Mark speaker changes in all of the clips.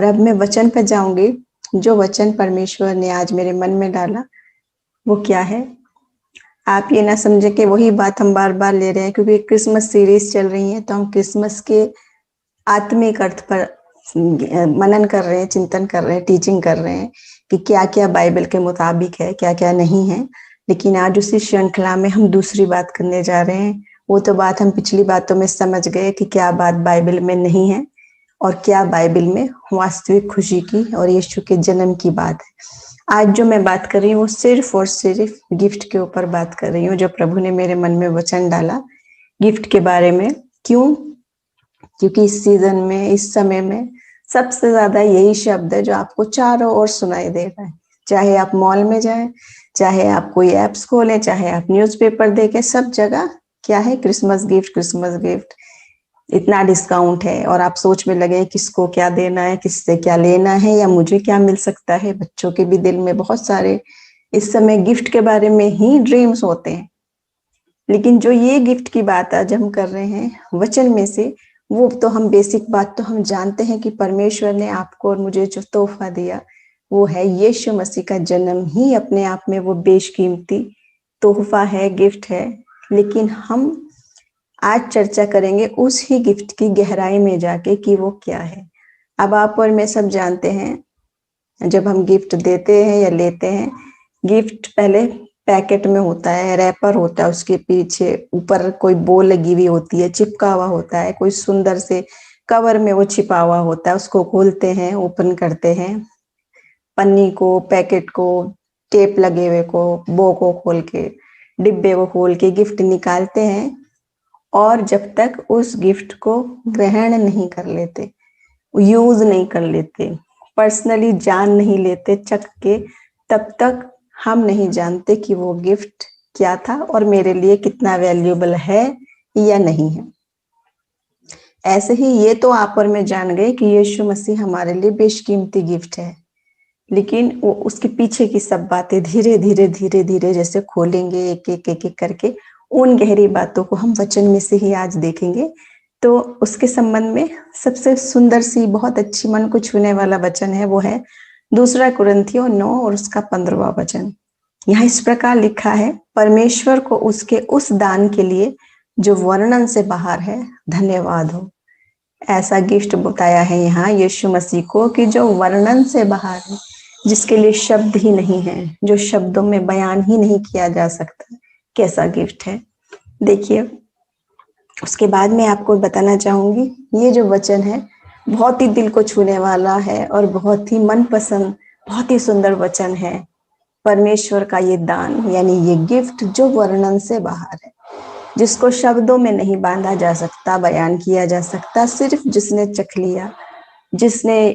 Speaker 1: और अब मैं वचन पर जाऊंगी। जो वचन परमेश्वर ने आज मेरे मन में डाला वो क्या है। आप ये ना समझे कि वही बात हम बार बार ले रहे हैं, क्योंकि क्रिसमस सीरीज चल रही है तो हम क्रिसमस के आत्मिक अर्थ पर मनन कर रहे हैं, चिंतन कर रहे हैं, टीचिंग कर रहे हैं कि क्या क्या बाइबल के मुताबिक है, क्या क्या नहीं है। लेकिन आज उसी श्रृंखला में हम दूसरी बात करने जा रहे हैं। वो तो बात हम पिछली बातों में समझ गए कि क्या बात बाइबल में नहीं है और क्या बाइबल में वास्तविक खुशी की और यीशु के जन्म की बात है। आज जो मैं बात कर रही हूँ वो सिर्फ और सिर्फ गिफ्ट के ऊपर बात कर रही हूँ, जो प्रभु ने मेरे मन में वचन डाला गिफ्ट के बारे में। क्यों? क्योंकि इस सीजन में, इस समय में सबसे ज्यादा यही शब्द है जो आपको चारों ओर सुनाई दे रहा है। चाहे आप मॉल में जाएं, चाहे आप कोई एप्स खोलें, चाहे आप न्यूज़पेपर देखें, सब जगह क्या है? क्रिसमस गिफ्ट, क्रिसमस गिफ्ट, इतना डिस्काउंट है। और आप सोच में लगे किसको क्या देना है, किससे क्या लेना है, या मुझे क्या मिल सकता है। बच्चों के भी दिल में बहुत सारे इस समय गिफ्ट के बारे में ही ड्रीम्स होते हैं। लेकिन जो ये गिफ्ट की बात आज हम कर रहे हैं वचन में से, वो तो हम बेसिक बात तो हम जानते हैं कि परमेश्वर ने आपको और मुझे जो तोहफा दिया वो है यीशु मसीह का जन्म ही अपने आप में वो बेशकीमती तोहफा है, गिफ्ट है। लेकिन हम आज चर्चा करेंगे उस ही गिफ्ट की गहराई में जाके कि वो क्या है। अब आप और मैं सब जानते हैं जब हम गिफ्ट देते हैं या लेते हैं, गिफ्ट पहले पैकेट में होता है, रैपर होता है, उसके पीछे ऊपर कोई बो लगी हुई होती है, चिपका हुआ होता है, कोई सुंदर से कवर में वो छिपा हुआ होता है। उसको खोलते हैं, ओपन करते हैं, पन्नी को, पैकेट को, टेप लगे हुए को, बो को खोल के, डिब्बे को खोल के गिफ्ट निकालते हैं। और जब तक उस गिफ्ट को ग्रहण नहीं कर लेते, यूज नहीं कर लेते, पर्सनली जान नहीं लेते चख के, तब तक हम नहीं जानते कि वो गिफ्ट क्या था और मेरे लिए कितना वैल्यूएबल है या नहीं है। ऐसे ही ये तो आप और मैं जान गए कि यीशु मसीह हमारे लिए बेशकीमती गिफ्ट है। लेकिन वो उसके पीछे की सब बातें धीरे धीरे धीरे धीरे जैसे खोलेंगे एक एक एक एक करके, उन गहरी बातों को हम वचन में से ही आज देखेंगे। तो उसके संबंध में सबसे सुंदर सी, बहुत अच्छी, मन को छूने वाला वचन है, वो है 2 कुरिन्थियों 9 और उसका 15वां वचन। यहाँ इस प्रकार लिखा है, परमेश्वर को उसके उस दान के लिए जो वर्णन से बाहर है धन्यवाद हो। ऐसा गिफ्ट बताया है यहाँ यीशु मसीह को कि जो वर्णन से बाहर है, जिसके लिए शब्द ही नहीं है, जो शब्दों में बयान ही नहीं किया जा सकता। कैसा गिफ्ट है देखिए। उसके बाद मैं आपको बताना चाहूंगी, ये जो वचन है बहुत ही दिल को छूने वाला है और बहुत ही मनपसंद, बहुत ही सुंदर वचन है। परमेश्वर का ये दान यानी ये गिफ्ट जो वर्णन से बाहर है, जिसको शब्दों में नहीं बांधा जा सकता, बयान किया जा सकता। सिर्फ जिसने चख लिया, जिसने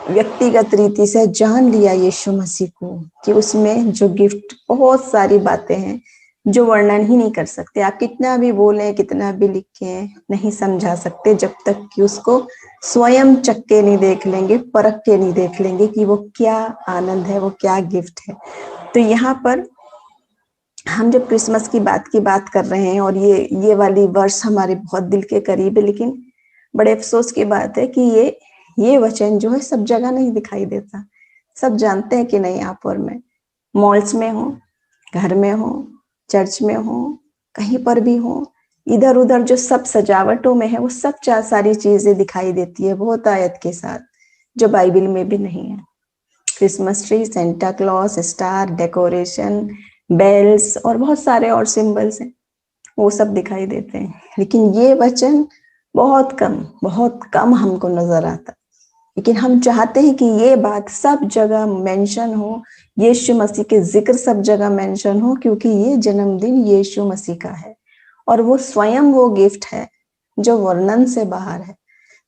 Speaker 1: व्यक्तिगत रीति से जान लिया यीशु मसीह को, कि उसमें जो गिफ्ट, बहुत सारी बातें हैं जो वर्णन ही नहीं कर सकते। आप कितना भी बोले, कितना भी लिखे, नहीं समझा सकते जब तक कि उसको स्वयं चख के नहीं देख लेंगे, परख के नहीं देख लेंगे कि वो क्या आनंद है, वो क्या गिफ्ट है। तो यहाँ पर हम जब क्रिसमस की बात कर रहे हैं और ये वाली वर्ष हमारे बहुत दिल के करीब है, लेकिन बड़े अफसोस की बात है कि ये वचन जो है सब जगह नहीं दिखाई देता। सब जानते हैं कि नहीं, आप और मैं मॉल्स में हो, घर में हो, चर्च में हो, कहीं पर भी हो, इधर उधर जो सब सजावटों में है वो सब सारी चीजें दिखाई देती है बहुत आयत के साथ, जो बाइबल में भी नहीं है। Christmas tree, Santa Claus, star, decoration, bells और बहुत सारे और सिंबल्स हैं, वो सब दिखाई देते हैं। लेकिन ये वचन बहुत कम हमको नजर आता। लेकिन हम चाहते हैं कि ये बात सब जगह मेंशन हो, यीशु मसीह के जिक्र सब जगह मेंशन हो, क्योंकि ये जन्मदिन यीशु मसीह का है और वो स्वयं वो गिफ्ट है जो वर्णन से बाहर है,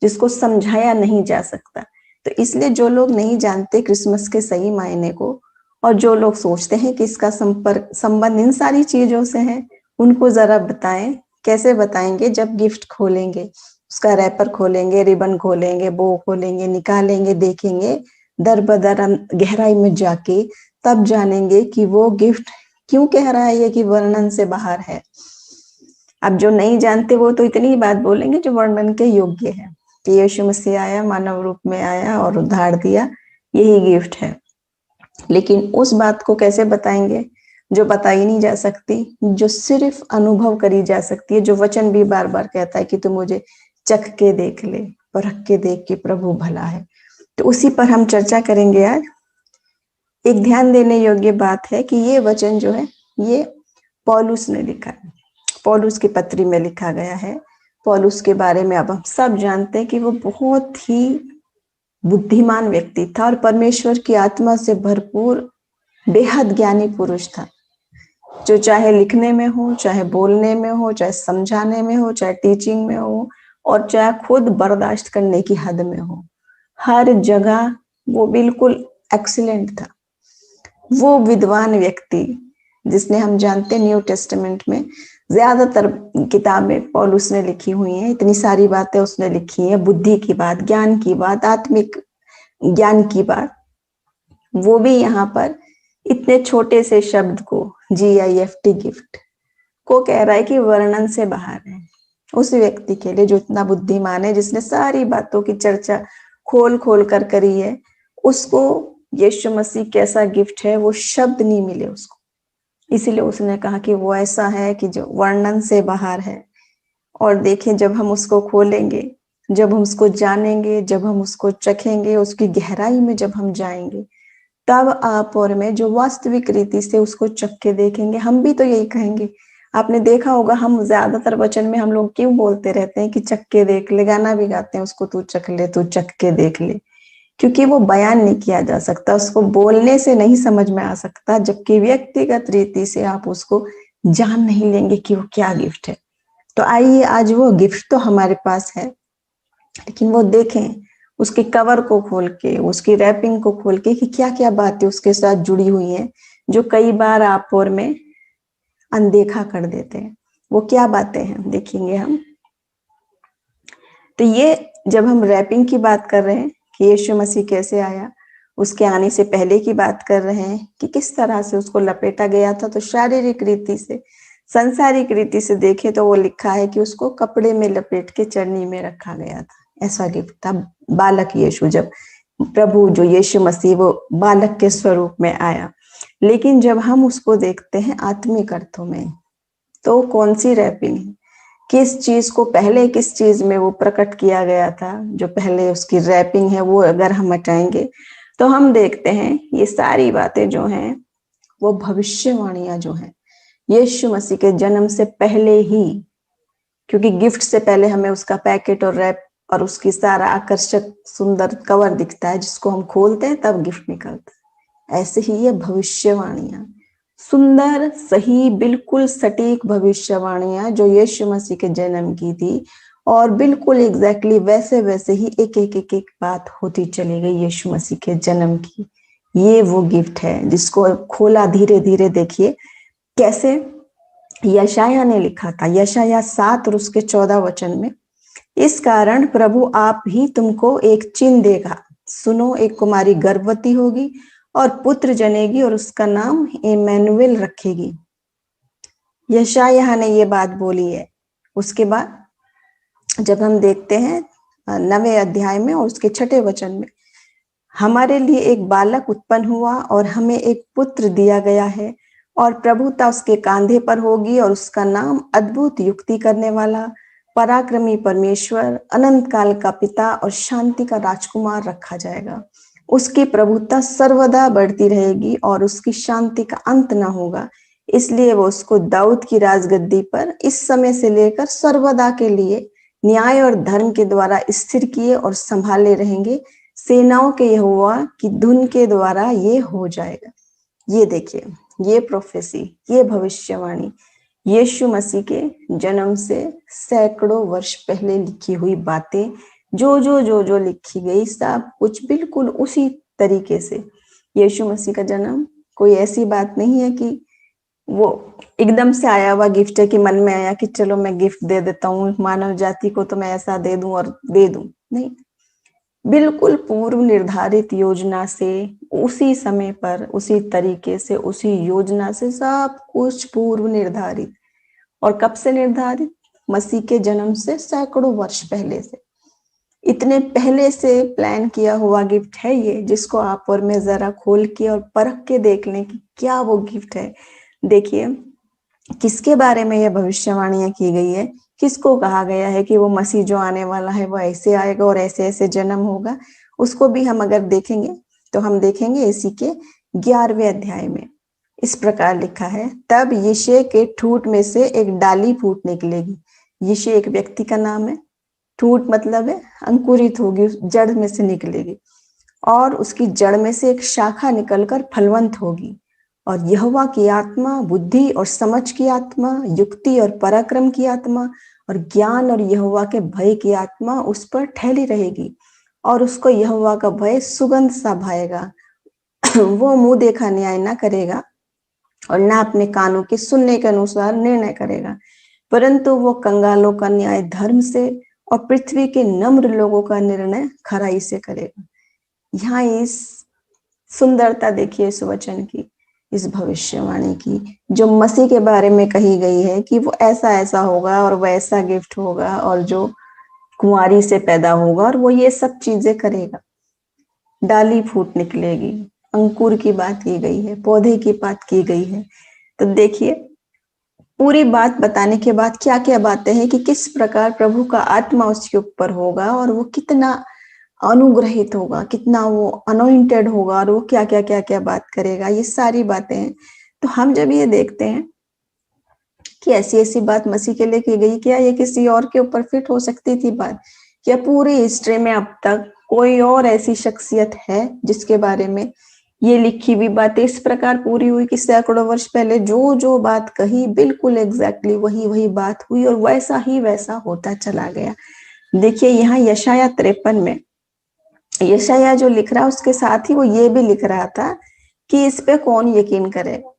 Speaker 1: जिसको समझाया नहीं जा सकता। तो इसलिए जो लोग नहीं जानते क्रिसमस के सही मायने को, और जो लोग सोचते हैं कि इसका संबंध इन सारी चीजों से है, उनको जरा बताएं। कैसे बताएंगे? जब गिफ्ट खोलेंगे, उसका रैपर खोलेंगे, रिबन खोलेंगे, बो खोलेंगे, निकालेंगे, देखेंगे, दर बदर गहराई में जाके तब जानेंगे कि वो गिफ्ट क्यों कह रहा है ये कि वर्णन से बाहर है। अब जो नहीं जानते वो तो इतनी बात बोलेंगे जो वर्णन के योग्य है। कि यीशु मसीह आया, मानव रूप में आया और उद्धार दिया, यही गिफ्ट है। लेकिन उस बात को कैसे बताएंगे जो बताई नहीं जा सकती, जो सिर्फ अनुभव करी जा सकती है, जो वचन भी बार बार कहता है कि तू मुझे चख के देख ले, परख के देख कि प्रभु भला है। तो उसी पर हम चर्चा करेंगे आज। एक ध्यान देने योग्य बात है कि ये वचन जो है ये पौलुस ने लिखा है, पौलुस की पत्री में लिखा गया है। पौलुस के बारे में अब हम सब जानते हैं कि वो बहुत ही बुद्धिमान व्यक्ति था और परमेश्वर की आत्मा से भरपूर बेहद ज्ञानी पुरुष था, जो चाहे लिखने में हो, चाहे बोलने में हो, चाहे समझाने में हो, चाहे टीचिंग में हो, और चाहे खुद बर्दाश्त करने की हद में हो, हर जगह वो बिल्कुल एक्सीलेंट था। वो विद्वान व्यक्ति जिसने हम जानते न्यू टेस्टामेंट में ज्यादातर किताबें पौलुस ने लिखी हुई हैं, इतनी सारी बातें उसने लिखी हैं, बुद्धि की बात, ज्ञान की बात, आत्मिक ज्ञान की बात। वो भी यहाँ पर इतने छोटे से शब्द को GIFT गिफ्ट को कह रहा है कि वर्णन से बाहर है। उस व्यक्ति के लिए जो इतना बुद्धिमान है, जिसने सारी बातों की चर्चा खोल खोल कर करी है, उसको यीशु मसीह कैसा गिफ्ट है वो शब्द नहीं मिले उसको। इसीलिए उसने कहा कि वो ऐसा है कि जो वर्णन से बाहर है। और देखें, जब हम उसको खोलेंगे, जब हम उसको जानेंगे, जब हम उसको चखेंगे, उसकी गहराई में जब हम जाएंगे, तब आप और मैं जो वास्तविक रीति से उसको चख के देखेंगे, हम भी तो यही कहेंगे। आपने देखा होगा, हम ज्यादातर वचन में हम लोग क्यों बोलते रहते हैं कि चख के देख ले, गाना भी गाते हैं उसको, तू चख ले, तू चख के देख ले, क्योंकि वो बयान नहीं किया जा सकता, उसको बोलने से नहीं समझ में आ सकता, जबकि व्यक्तिगत रीति से आप उसको जान नहीं लेंगे कि वो क्या गिफ्ट है। तो आइए आज वो गिफ्ट तो हमारे पास है, लेकिन वो देखें उसके कवर को खोल के, उसकी रैपिंग को खोल के कि क्या क्या बातें उसके साथ जुड़ी हुई हैं, जो कई बार आप और में अनदेखा कर देते हैं। वो क्या बातें हैं देखेंगे हम। तो ये जब हम रैपिंग की बात कर रहे हैं कि यीशु मसीह कैसे आया, उसके आने से पहले की बात कर रहे हैं कि किस तरह से उसको लपेटा गया था, तो शारीरिक रीति से, संसारिक रीति से देखे तो वो लिखा है कि उसको कपड़े में लपेट के चरनी में रखा गया था। ऐसा गिफ्ट था बालक यीशु, जब प्रभु जो यीशु मसीह वो बालक के स्वरूप में आया। लेकिन जब हम उसको देखते हैं आत्मिक अर्थों में, तो कौन सी रैपिंग है, किस चीज को पहले किस चीज में वो प्रकट किया गया था, जो पहले उसकी रैपिंग है, वो अगर हम हटाएंगे तो हम देखते हैं ये सारी बातें जो हैं वो भविष्यवाणियां जो हैं यीशु मसीह के जन्म से पहले ही, क्योंकि गिफ्ट से पहले हमें उसका पैकेट और रैप और उसकी सारा आकर्षक सुंदर कवर दिखता है, जिसको हम खोलते हैं तब गिफ्ट निकलता है। ऐसे ही ये भविष्यवाणियां, सुंदर, सही, बिल्कुल सटीक भविष्यवाणियां जो यीशु मसीह के जन्म की थी, और बिल्कुल एग्जैक्टली वैसे वैसे ही एक एक एक एक बात होती चली गई यीशु मसीह के जन्म की। ये वो गिफ्ट है जिसको खोला धीरे धीरे। देखिए कैसे यशाया ने लिखा था, यशाया 7 और उसके 14 वचन में, इस कारण प्रभु आप ही तुमको एक चिन्ह देगा, सुनो, एक कुमारी गर्भवती होगी और पुत्र जनेगी और उसका नाम इम्मानुएल रखेगी। यशायाह ने ये बात बोली है। उसके बाद जब हम देखते हैं 9वें अध्याय में और उसके 6ठे वचन में, हमारे लिए एक बालक उत्पन्न हुआ और हमें एक पुत्र दिया गया है और प्रभुता उसके कांधे पर होगी और उसका नाम अद्भुत युक्ति करने वाला, पराक्रमी परमेश्वर, अनंत काल का पिता और शांति का राजकुमार रखा जाएगा। उसकी प्रभुता सर्वदा बढ़ती रहेगी और उसकी शांति का अंत न होगा। इसलिए वो उसको दाऊद की राजगद्दी पर इस समय से लेकर सर्वदा के लिए न्याय और धर्म के द्वारा स्थिर किए और संभाले रहेंगे। सेनाओं के यहोवा की धुन के द्वारा ये हो जाएगा। ये देखिए, ये प्रोफेसी, ये भविष्यवाणी यीशु मसीह के जन्म से सैकड़ों वर्ष पहले लिखी हुई बातें, जो लिखी गई, सब कुछ बिल्कुल उसी तरीके से। यीशु मसीह का जन्म कोई ऐसी बात नहीं है कि वो एकदम से आया हुआ गिफ्ट है कि मन में आया कि चलो मैं गिफ्ट दे देता हूँ मानव जाति को, तो मैं ऐसा दे दूं और दे दूं। नहीं, बिल्कुल पूर्व निर्धारित योजना से, उसी समय पर, उसी तरीके से, उसी योजना से, सब कुछ पूर्व निर्धारित। और कब से निर्धारित? मसीह के जन्म से सैकड़ों वर्ष पहले से। इतने पहले से प्लान किया हुआ गिफ्ट है ये, जिसको आप और मैं जरा खोल के और परख के देख लें कि क्या वो गिफ्ट है। देखिए किसके बारे में ये भविष्यवाणियां की गई है, किसको कहा गया है कि वो मसीह जो आने वाला है वो ऐसे आएगा और ऐसे ऐसे जन्म होगा, उसको भी हम अगर देखेंगे तो हम देखेंगे इसी के 11वें अध्याय में इस प्रकार लिखा है, तब यिशै के ठूंठ में से एक डाली फूट निकलेगी। यिशै एक व्यक्ति का नाम है, ठूंठ मतलब है अंकुरित होगी, जड़ में से निकलेगी, और उसकी जड़ में से एक शाखा निकलकर फलवंत होगी। और यहोवा की आत्मा, बुद्धि और समझ की आत्मा, युक्ति और पराक्रम की आत्मा और ज्ञान और यहोवा के भय की आत्मा उस पर ठहरी रहेगी, और उसको यहोवा का भय सुगंध सा भाएगा। वो मुंह देखा न्याय ना करेगा और ना अपने कानों के सुनने के अनुसार निर्णय करेगा, परंतु वो कंगालों का न्याय धर्म से और पृथ्वी के नम्र लोगों का निर्णय खराई से करेगा। यहाँ इस सुंदरता देखिए इस वचन की, इस भविष्यवाणी की जो मसीह के बारे में कही गई है कि वो ऐसा ऐसा होगा और वैसा गिफ्ट होगा, और जो कुंवारी से पैदा होगा और वो ये सब चीजें करेगा। डाली फूट निकलेगी, अंकुर की बात की गई है, पौधे की बात की गई है। तो देखिए पूरी बात बताने के बाद क्या क्या बातें हैं कि किस प्रकार प्रभु का आत्मा उसके ऊपर होगा और वो कितना अनुग्रहित होगा, कितना वो अनॉइंटेड होगा, और वो क्या क्या बात करेगा, ये सारी बातें हैं। तो हम जब ये देखते हैं कि ऐसी ऐसी बात मसीह के लिए की गई, क्या ये किसी और के ऊपर फिट हो सकती थी बात? क्या पूरी हिस्ट्री में अब तक कोई और ऐसी शख्सियत है जिसके बारे में ये लिखी हुई बातें इस प्रकार पूरी हुई कि सैकड़ों वर्ष पहले जो जो बात कही बिल्कुल एग्जैक्टली वही वही बात हुई और वैसा ही वैसा होता चला गया। देखिए यहाँ यशाया 53 में यशाया जो लिख रहा है उसके साथ ही वो ये भी लिख रहा था कि इस पे कौन यकीन करेगा,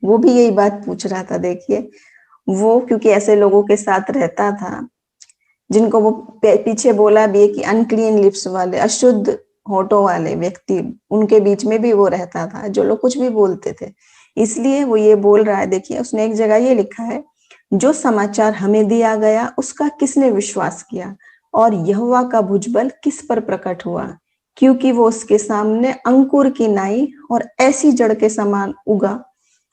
Speaker 1: वो भी यही बात पूछ रहा था। देखिए वो क्योंकि ऐसे लोगों के साथ रहता था जिनको वो पीछे बोला भी है कि अनक्लीन लिप्स वाले, अशुद्ध होठों वाले व्यक्ति, उनके बीच में भी वो रहता था जो लोग कुछ भी बोलते थे, इसलिए वो ये बोल रहा है। देखिए उसने एक जगह ये लिखा है, जो समाचार हमें दिया गया उसका किसने विश्वास किया, और यहोवा का भुजबल किस पर प्रकट हुआ, क्योंकि वो उसके सामने अंकुर की नाई और ऐसी जड़ के समान उगा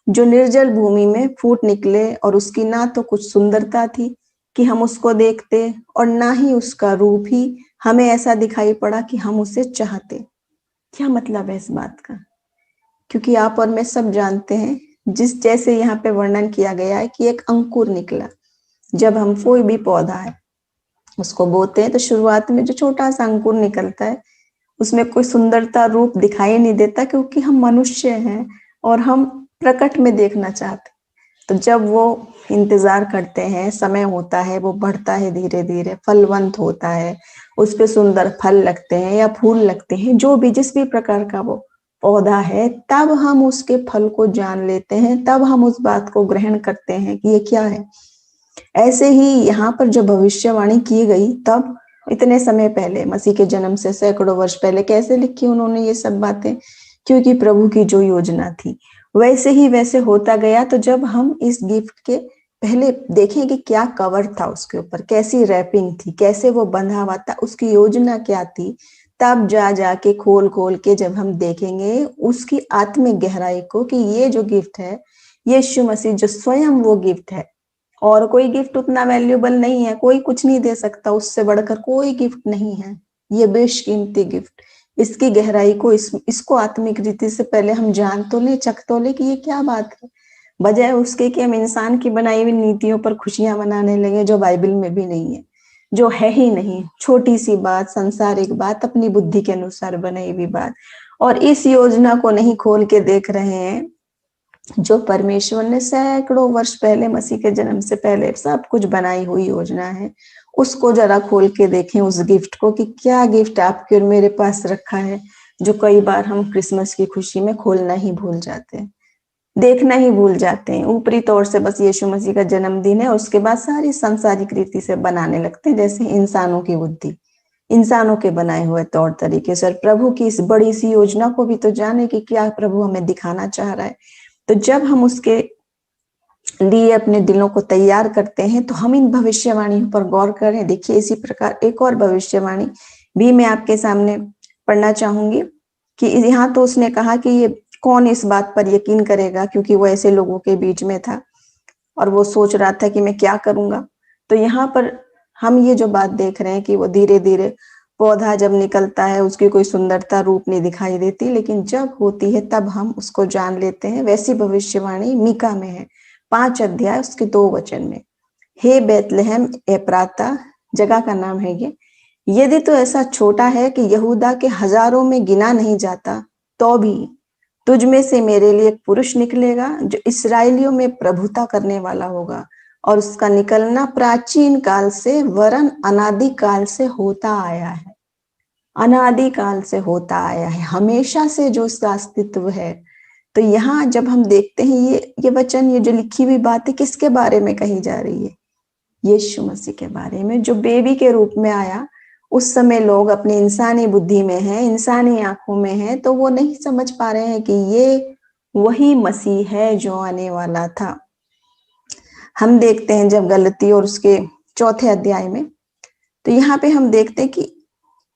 Speaker 1: जो निर्जल भूमि में फूट निकले, और उसकी ना तो कुछ सुंदरता थी कि हम उसको देखते, और ना ही उसका रूप ही हमें ऐसा दिखाई पड़ा कि हम उसे चाहते। क्या मतलब है इस बात का? क्योंकि आप और मैं सब जानते हैं जिस जैसे यहाँ पे वर्णन किया गया है कि एक अंकुर निकला। जब हम कोई भी पौधा है उसको बोते हैं तो शुरुआत में जो छोटा सा अंकुर निकलता है उसमें कोई सुंदरता रूप दिखाई नहीं देता, क्योंकि हम मनुष्य हैं और हम प्रकट में देखना चाहते। तो जब वो इंतजार करते हैं, समय होता है, वो बढ़ता है, धीरे धीरे फलवंत होता है, उस पे सुंदर फल लगते हैं या फूल लगते हैं, जो भी जिस भी प्रकार का वो पौधा है, तब हम उसके फल को जान लेते हैं, तब हम उस बात को ग्रहण करते हैं कि ये क्या है। ऐसे ही यहाँ पर जो भविष्यवाणी की गई तब इतने समय पहले, मसीह के जन्म से सैकड़ों वर्ष पहले, कैसे लिखी उन्होंने ये सब बातें? क्योंकि प्रभु की जो योजना थी वैसे ही वैसे होता गया। तो जब हम इस गिफ्ट के पहले देखें कि क्या कवर था उसके ऊपर, कैसी रैपिंग थी, कैसे वो बंधा हुआ था, उसकी योजना क्या थी, तब जा जाके खोल खोल के जब हम देखेंगे उसकी आत्मिक गहराई को कि ये जो गिफ्ट है यीशु मसीह जो स्वयं वो गिफ्ट है, और कोई गिफ्ट उतना वैल्यूएबल नहीं है, कोई कुछ नहीं दे सकता, उससे बढ़कर कोई गिफ्ट नहीं है। ये बेशकीमती गिफ्ट, इसकी गहराई को इसको आत्मिक रीति से पहले हम जान तो ले, चख तो ले कि ये क्या बात है, बजाय उसके कि हम इंसान की बनाई हुई नीतियों पर खुशियां मनाने लगे जो बाइबल में भी नहीं है, जो है ही नहीं, छोटी सी बात, संसारिक बात, अपनी बुद्धि के अनुसार बनाई हुई बात। और इस योजना को नहीं खोल के देख रहे हैं जो परमेश्वर ने सैकड़ों वर्ष पहले मसीह के जन्म से पहले सब कुछ बनाई हुई योजना है। उसको जरा खोल के देखें उस गिफ्ट को कि क्या गिफ्ट आपके और मेरे पास रखा है, जो कई बार हम क्रिसमस की खुशी में खोलना ही भूल जाते हैं, देखना ही भूल जाते हैं। ऊपरी तौर से बस यीशु मसीह का जन्मदिन है, उसके बाद सारी सांसारिक रीति से बनाने लगते हैं, जैसे इंसानों की बुद्धि, इंसानों के बनाए हुए तौर तरीके से। प्रभु की इस बड़ी सी योजना को भी तो जाने कि क्या प्रभु हमें दिखाना चाह रहा है। तो जब हम उसके लिए अपने दिलों को तैयार करते हैं, तो हम इन भविष्यवाणियों पर गौर करें। देखिए इसी प्रकार एक और भविष्यवाणी भी मैं आपके सामने पढ़ना चाहूंगी कि यहाँ तो उसने कहा कि ये कौन इस बात पर यकीन करेगा, क्योंकि वो ऐसे लोगों के बीच में था और वो सोच रहा था कि मैं क्या करूंगा। तो यहाँ पर हम ये जो बात देख रहे हैं कि वो धीरे धीरे पौधा जब निकलता है उसकी कोई सुंदरता रूप नहीं दिखाई देती, लेकिन जब होती है तब हम उसको जान लेते हैं। वैसी भविष्यवाणी मीका में है 5 अध्याय उसके 2 वचन में। हे बेतलहम एप्राता, जगह का नाम है ये, यदि तो ऐसा छोटा है कि यहूदा के हजारों में गिना नहीं जाता, तो भी तुझ में से मेरे लिए एक पुरुष निकलेगा जो इसराइलियों में प्रभुता करने वाला होगा, और उसका निकलना प्राचीन काल से वरन अनादि काल से होता आया है। अनादि काल से होता आया है, हमेशा से जो उसका अस्तित्व है। तो यहाँ जब हम देखते हैं ये वचन, ये जो लिखी हुई बात है, किसके बारे में कही जा रही है? यीशु मसीह के बारे में, जो बेबी के रूप में आया। उस समय लोग अपनी इंसानी बुद्धि में हैं, इंसानी आंखों में हैं, तो वो नहीं समझ पा रहे हैं कि ये वही मसीह है जो आने वाला था। हम देखते हैं जब गलती और उसके 4 अध्याय में, तो यहाँ पे हम देखते हैं कि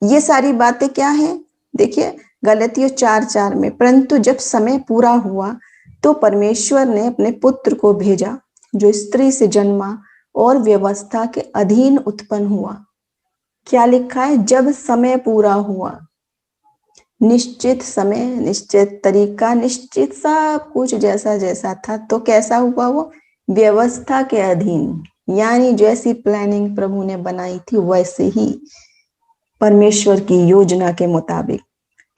Speaker 1: ये सारी बातें क्या है। देखिए गलतियों 4:4 में, परंतु जब समय पूरा हुआ तो परमेश्वर ने अपने पुत्र को भेजा जो स्त्री से जन्मा और व्यवस्था के अधीन उत्पन्न हुआ। क्या लिखा है? जब समय पूरा हुआ, निश्चित समय, निश्चित तरीका, निश्चित सब कुछ जैसा जैसा था। तो कैसा हुआ वो? व्यवस्था के अधीन, यानी जैसी प्लानिंग प्रभु ने बनाई थी वैसे ही, परमेश्वर की योजना के मुताबिक।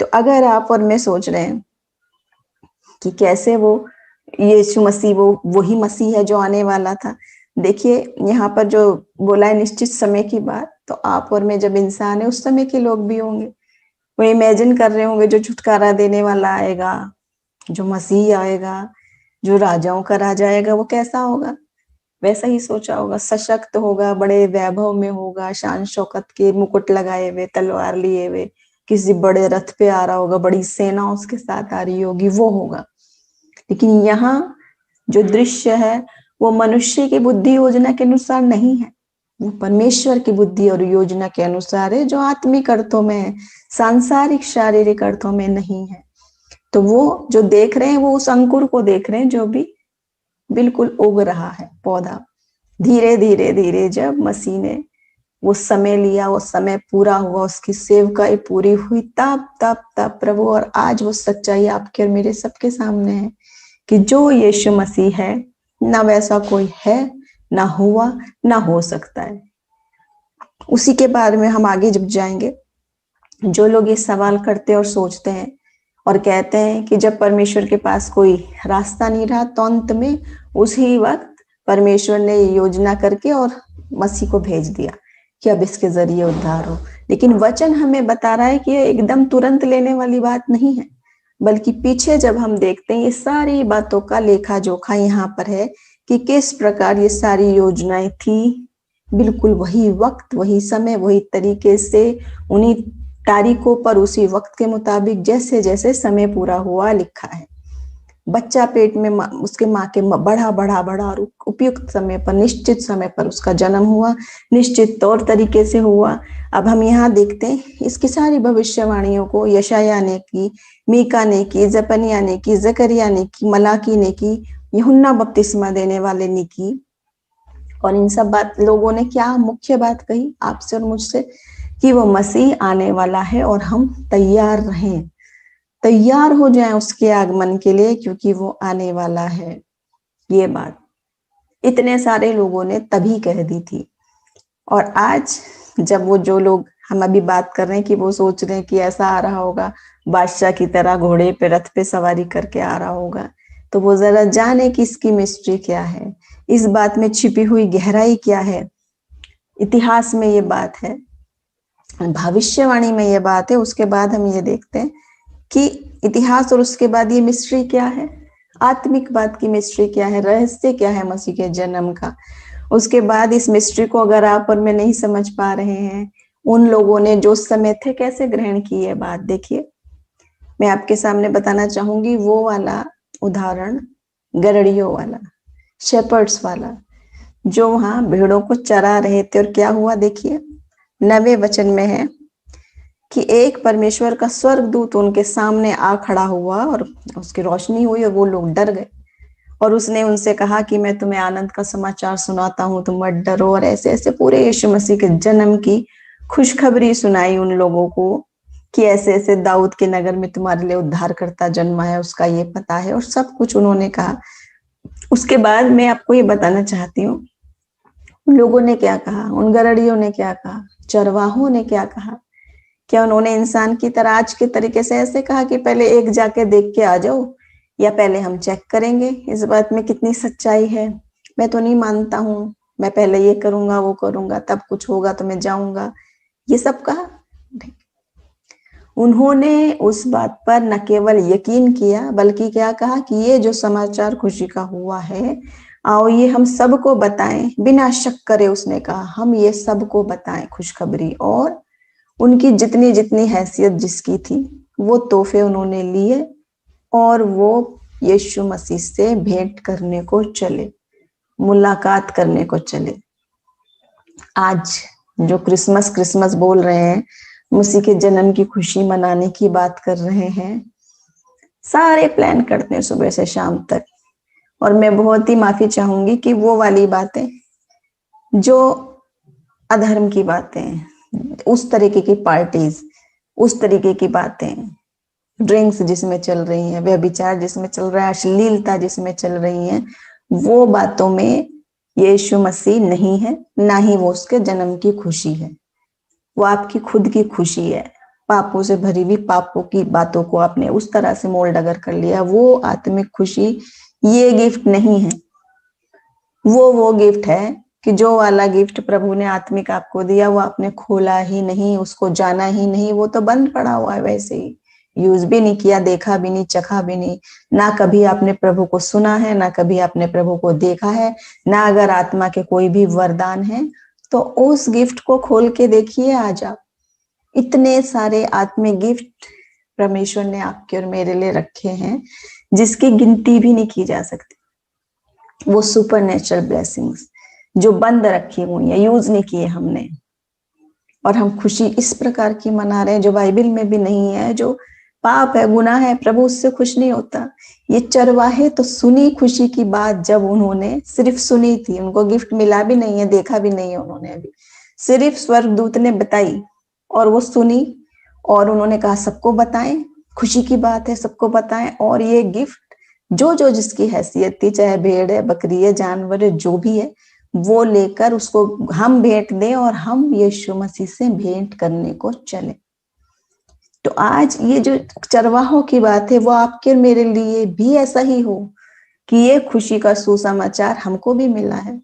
Speaker 1: तो अगर आप और मैं सोच रहे हैं कि कैसे वो यीशु मसीह वो वही मसीह है जो आने वाला था, देखिए यहाँ पर जो बोला है निश्चित समय की बात, तो आप और मैं जब इंसान है उस समय के लोग भी होंगे। वो इमेजिन कर रहे होंगे जो छुटकारा देने वाला आएगा, जो मसीह आएगा, जो राजाओं का राजा आएगा, वो कैसा होगा? वैसा ही सोचा होगा, सशक्त होगा, बड़े वैभव में होगा, शान शौकत के मुकुट लगाए हुए, तलवार लिए हुए, किसी बड़े रथ पे आ रहा होगा, बड़ी सेना उसके साथ आ रही होगी, वो होगा। लेकिन यहाँ जो दृश्य है वो मनुष्य की बुद्धि योजना के अनुसार नहीं है, वो परमेश्वर की बुद्धि और योजना के अनुसार है, जो आत्मिक अर्थों में है, सांसारिक शारीरिक अर्थों में नहीं है। तो वो जो देख रहे हैं वो उस अंकुर को देख रहे हैं जो भी बिल्कुल उग रहा है पौधा। धीरे धीरे धीरे जब मसीह ने वो समय लिया, वो समय पूरा हुआ, उसकी सेवकाई पूरी हुई, तब तब तब प्रभु, और आज वो सच्चाई आपके और मेरे सबके सामने है कि जो यीशु मसीह है, ना वैसा कोई है, ना हुआ, ना हो सकता है। उसी के बारे में हम आगे जब जाएंगे, जो लोग ये सवाल करते और सोचते हैं और कहते हैं कि जब परमेश्वर के पास कोई रास्ता नहीं रहा, तो अंत में उसी वक्त परमेश्वर ने ये योजना करके और मसीह को भेज दिया कि अब इसके जरिए उद्धार हो। लेकिन वचन हमें बता रहा है कि ये एकदम तुरंत लेने वाली बात नहीं है, बल्कि पीछे जब हम देखते हैं ये सारी बातों का लेखा जोखा यहाँ पर है कि किस प्रकार ये सारी योजनाएं थी, बिल्कुल वही वक्त, वही समय, वही तरीके से, उन्हीं तारीखों पर, उसी वक्त के मुताबिक, जैसे जैसे समय पूरा हुआ लिखा है। बच्चा पेट में उसके माँ के बढ़ा बढ़ा बढ़ा और उपयुक्त समय पर, निश्चित समय पर उसका जन्म हुआ, निश्चित तौर तरीके से हुआ। अब हम यहाँ देखते हैं इसकी सारी भविष्यवाणियों को यशाया ने की, मीका ने की, जपनिया ने की, जकरिया ने की, मलाकी ने की, यूहन्ना बपतिस्मा देने वाले ने की। और इन सब बात लोगों ने क्या मुख्य बात कही आपसे और मुझसे? कि वो मसीह आने वाला है और हम तैयार रहें, तैयार हो जाएं उसके आगमन के लिए, क्योंकि वो आने वाला है। ये बात इतने सारे लोगों ने तभी कह दी थी। और आज जब वो जो लोग हम अभी बात कर रहे हैं कि वो सोच रहे हैं कि ऐसा आ रहा होगा, बादशाह की तरह घोड़े पे, रथ पे सवारी करके आ रहा होगा, तो वो जरा जाने कि इसकी मिस्ट्री क्या है, इस बात में छिपी हुई गहराई क्या है। इतिहास में ये बात है, भविष्यवाणी में ये बात है। उसके बाद हम ये देखते हैं कि इतिहास और उसके बाद ये मिस्ट्री क्या है, आत्मिक बात की मिस्ट्री क्या है, रहस्य क्या है मसीह के जन्म का। उसके बाद इस मिस्ट्री को अगर आप और मैं नहीं समझ पा रहे हैं, उन लोगों ने जो समय थे कैसे ग्रहण की है बात। देखिए मैं आपके सामने बताना चाहूंगी वो वाला उदाहरण, गरड़ियों वाला। शेपर्ड्स वाला, जो वहां भेड़ों को चरा रहे थे। और क्या हुआ देखिए, 9वें वचन में है कि एक परमेश्वर का स्वर्गदूत उनके सामने आ खड़ा हुआ और उसकी रोशनी हुई और वो लोग डर गए। और उसने उनसे कहा कि मैं तुम्हें आनंद का समाचार सुनाता हूँ, तुम मत डरो। और ऐसे ऐसे पूरे यीशु मसीह के जन्म की खुशखबरी सुनाई उन लोगों को कि ऐसे ऐसे दाऊद के नगर में तुम्हारे लिए उद्धारकर्ता जन्मा है, उसका ये पता है, और सब कुछ उन्होंने कहा। उसके बाद मैं आपको ये बताना चाहती हूँ, उन लोगों ने क्या कहा, उन गरड़ियों ने क्या कहा, चरवाहों ने क्या कहा। क्या उन्होंने इंसान की तरह आज के तरीके से ऐसे कहा कि पहले एक जाके देख के आ जाओ, या पहले हम चेक करेंगे इस बात में कितनी सच्चाई है, मैं तो नहीं मानता हूँ, मैं पहले ये करूंगा वो करूंगा तब कुछ होगा तो मैं जाऊंगा, ये सब कहा। उन्होंने उस बात पर न केवल यकीन किया बल्कि क्या कहा कि ये जो समाचार खुशी का हुआ है, आओ ये हम सबको बताएं, बिना शक करे उसने कहा हम ये सबको बताएं खुशखबरी। और उनकी जितनी जितनी हैसियत जिसकी थी वो तोहफे उन्होंने लिए और वो यीशु मसीह से भेंट करने को चले, मुलाकात करने को चले। आज जो क्रिसमस क्रिसमस बोल रहे हैं, मसीह के जन्म की खुशी मनाने की बात कर रहे हैं, सारे प्लान करते हैं सुबह से शाम तक। और मैं बहुत ही माफी चाहूंगी कि वो वाली बातें जो अधर्म की बातें, उस तरीके की पार्टीज, उस तरीके की बातें, ड्रिंक्स जिसमें चल रही हैं, व्यभिचार जिसमें चल रहा है, अश्लीलता जिसमें चल रही है, वो बातों में यीशु मसीह नहीं है, ना ही वो उसके जन्म की खुशी है। वो आपकी खुद की खुशी है। पापों से भरी हुई पापों की बातों को आपने उस तरह से मोल्ड अगर कर लिया, वो आत्मिक खुशी ये गिफ्ट नहीं है। वो गिफ्ट है कि जो वाला गिफ्ट प्रभु ने आत्मिक आपको दिया वो आपने खोला ही नहीं, उसको जाना ही नहीं, वो तो बंद पड़ा हुआ है वैसे ही, यूज भी नहीं किया, देखा भी नहीं, चखा भी नहीं। ना कभी आपने प्रभु को सुना है, ना कभी आपने प्रभु को देखा है, ना अगर आत्मा के कोई भी वरदान है तो उस गिफ्ट को खोल के देखिए आज आप। इतने सारे आत्मिक गिफ्ट परमेश्वर ने आपके और मेरे लिए रखे हैं जिसकी गिनती भी नहीं की जा सकती। वो सुपर नेचुरल ब्लेसिंग्स जो बंद रखी हुई है, यूज नहीं किए हमने, और हम खुशी इस प्रकार की मना रहे हैं जो बाइबल में भी नहीं है, जो पाप है, गुनाह है, प्रभु उससे खुश नहीं होता। ये चरवाहे तो सुनी खुशी की बात, जब उन्होंने सिर्फ सुनी थी, उनको गिफ्ट मिला भी नहीं है, देखा भी नहीं है उन्होंने अभी, सिर्फ स्वर्गदूत ने बताई और वो सुनी, और उन्होंने कहा सबको बताएं, खुशी की बात है, सबको बताएं। और ये गिफ्ट जो जो जिसकी हैसियत थी, चाहे भेड़ है, बकरी है, जानवर है, जो भी है, वो लेकर उसको हम भेंट दें और हम यीशु मसीह से भेंट करने को चले। तो आज ये जो चरवाहों की बात है वो आपके और मेरे लिए भी ऐसा ही हो कि ये खुशी का सुसमाचार हमको भी मिला है।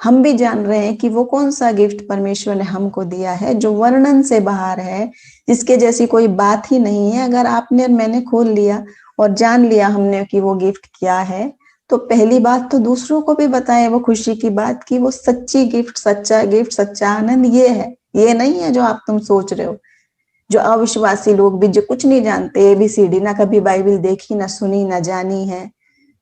Speaker 1: हम भी जान रहे हैं कि वो कौन सा गिफ्ट परमेश्वर ने हमको दिया है जो वर्णन से बाहर है, जिसके जैसी कोई बात ही नहीं है। अगर आपने और मैंने खोल लिया और जान लिया हमने कि वो गिफ्ट क्या है, तो पहली बात तो दूसरों को भी बताएं वो खुशी की बात कि वो सच्ची गिफ्ट, सच्चा गिफ्ट, सच्चा आनंद ये है, ये नहीं है जो आप तुम सोच रहे हो। जो अविश्वासी लोग भी, जो कुछ नहीं जानते, एबीसीडी, ना कभी बाइबल देखी, ना सुनी, ना जानी है,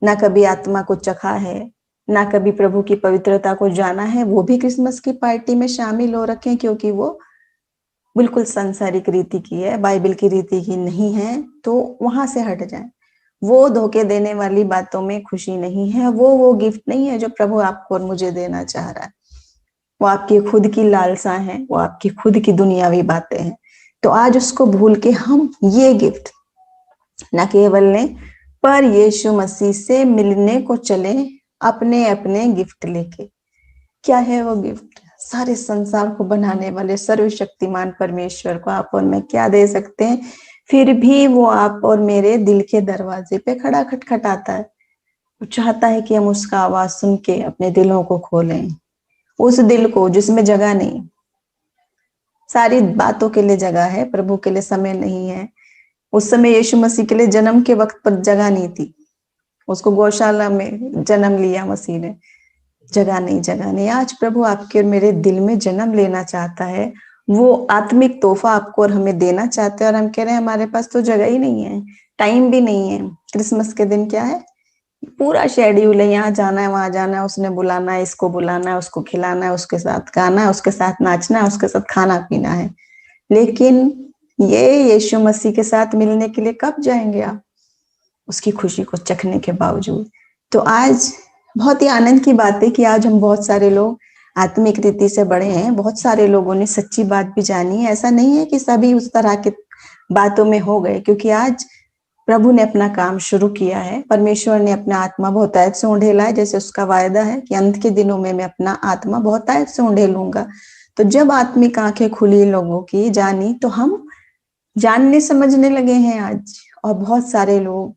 Speaker 1: ना कभी आत्मा को चखा है, ना कभी प्रभु की पवित्रता को जाना है, वो भी क्रिसमस की पार्टी में शामिल हो रखे हैं, क्योंकि वो बिल्कुल सांसारिक रीति की है, बाइबल की रीति की नहीं है। तो वहां से हट जाए। वो धोखे देने वाली बातों में खुशी नहीं है, वो गिफ्ट नहीं है जो प्रभु आपको और मुझे देना चाह रहा है। वो आपकी खुद की लालसा है, वो आपकी खुद की दुनियावी बातें हैं। तो आज उसको भूल के हम ये गिफ्ट न केवल लें, पर यीशु मसीह से मिलने को चले, अपने अपने गिफ्ट लेके। क्या है वो गिफ्ट? सारे संसार को बनाने वाले सर्वशक्तिमान परमेश्वर को आप और मैं क्या दे सकते हैं? फिर भी वो आप और मेरे दिल के दरवाजे पे खड़ा खटखटाता है। वो चाहता है कि हम उसका आवाज सुन के अपने दिलों को खोलें, उस दिल को जिसमें जगह नहीं। सारी बातों के लिए जगह है, प्रभु के लिए समय नहीं है। उस समय यीशु मसीह के लिए जन्म के वक्त पर जगह नहीं थी, उसको गौशाला में जन्म लिया मसीह ने, जगह नहीं, जगह नहीं। आज प्रभु आपके और मेरे दिल में जन्म लेना चाहता है, वो आत्मिक तोहफा आपको और हमें देना चाहते हैं, और हम कह रहे हैं हमारे पास तो जगह ही नहीं है, टाइम भी नहीं है। क्रिसमस के दिन क्या है, पूरा शेड्यूल है, यहाँ जाना है, वहां जाना है, उसने बुलाना है, इसको बुलाना है, उसको खिलाना है, उसके साथ गाना है, उसके साथ नाचना है, उसके साथ खाना पीना है। लेकिन ये यीशु मसीह के साथ मिलने के लिए कब जाएंगे आप, उसकी खुशी को चखने के बावजूद। तो आज बहुत ही आनंद की बात है कि आज हम बहुत सारे लोग आत्मिक रीति से बढ़े हैं, बहुत सारे लोगों ने सच्ची बात भी जानी है। ऐसा नहीं है कि सभी उस तरह के बातों में हो गए, क्योंकि आज प्रभु ने अपना काम शुरू किया है। परमेश्वर ने अपना आत्मा बहुतायत से उंडेला है, जैसे उसका वायदा है कि अंत के दिनों में मैं अपना आत्मा बहुतायत से उंडेलूंगा। तो जब आत्मिक आंखें खुली लोगों की जानी, तो हम जानने समझने लगे हैं आज, और बहुत सारे लोग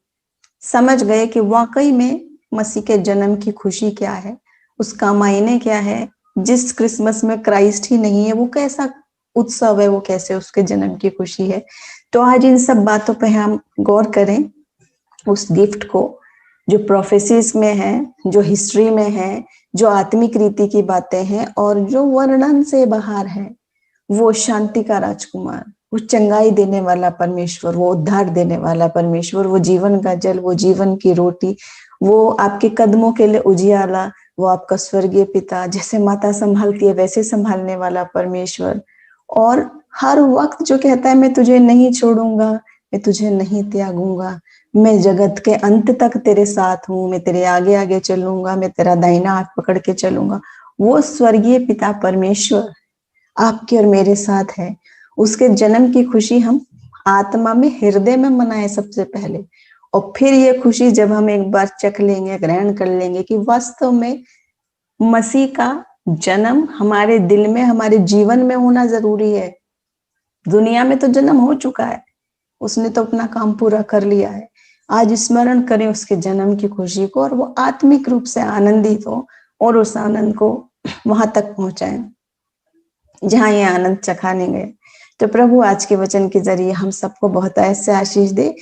Speaker 1: समझ गए कि वाकई में मसीह के जन्म की खुशी क्या है, उसका मायने क्या है। जिस क्रिसमस में क्राइस्ट ही नहीं है, वो कैसा उत्सव है, वो कैसे उसके जन्म की खुशी है। तो आज इन सब बातों पे हम गौर करें, उस गिफ्ट को जो प्रोफेसीज में है, जो हिस्ट्री में है, जो आत्मिक रीति की बातें हैं, और जो वर्णन से बाहर है। वो शांति का राजकुमार, वो चंगाई देने वाला परमेश्वर, वो उद्धार देने वाला परमेश्वर, वो जीवन का जल, वो जीवन की रोटी, वो आपके कदमों के लिए उजियाला, वो आपका स्वर्गीय पिता, जैसे माता संभालती है वैसे संभालने वाला परमेश्वर। और हर वक्त जो कहता है मैं तुझे नहीं छोड़ूंगा, मैं तुझे नहीं त्यागूंगा, मैं जगत के अंत तक तेरे साथ हूं, मैं तेरे आगे आगे चलूंगा, मैं तेरा दाहिना हाथ पकड़ के चलूंगा। वो स्वर्गीय पिता परमेश्वर आपके और मेरे साथ है। उसके जन्म की खुशी हम आत्मा में, हृदय में मनाए सबसे पहले, और फिर ये खुशी जब हम एक बार चख लेंगे, ग्रहण कर लेंगे कि वास्तव में मसीह का जन्म हमारे दिल में, हमारे जीवन में होना जरूरी है। दुनिया में तो जन्म हो चुका है, उसने तो अपना काम पूरा कर लिया है। आज स्मरण करें उसके जन्म की खुशी को, और वो आत्मिक रूप से आनंदित हो, और उस आनंद को वहां तक पहुंचाएं जहां ये आनंद चखा नहीं गए। तो प्रभु आज के वचन के जरिए हम सबको बहुत ऐसे आशीष दे